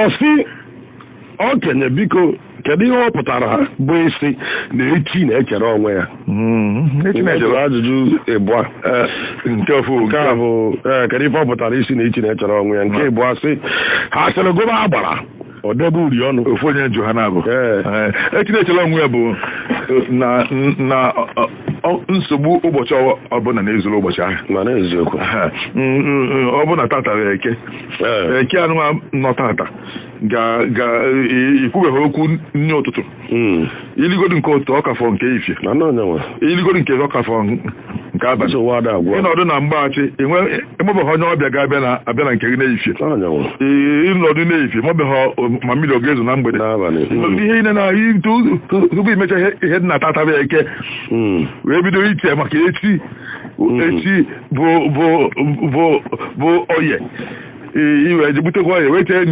ọsị okenye biko kedu ihe ọ pụtara bụ isi na echi na-ekere onwe ya ajụjụ ịbụa nke a bụ kedu ife ọ pụtara isi na echi na-ekere onwe ya nke ịbụa sị ha sịrị gụba agbara ọ debe uri ọnụ ofu onye jụ ha na-abụ echi na-echere onwe ya bụ na nsogbu ụbọchị ọbụla na-ezuru ụbọchị ahụ ma n'eziokwu ọ bụ na tata eke anụnwa nọ tata ga-ekwubeghị okwu nri ụtụtụ iligodi nke ụtụtụ ọkafọ nke ifie iligodi nke ọkafọ nke abalị ịnọdụ na mgbaghachi enwebeghị onye ọbịa ga-abịa na nke gị n'efie ịnọdụ n'efie mebeghị ma mmiri ọ ga-ezo na mgbede ihe ine na tupu imecha ihe dị na tatara eke wee bido iche maka echi bụ oye iwe ji butekwa oye wee chee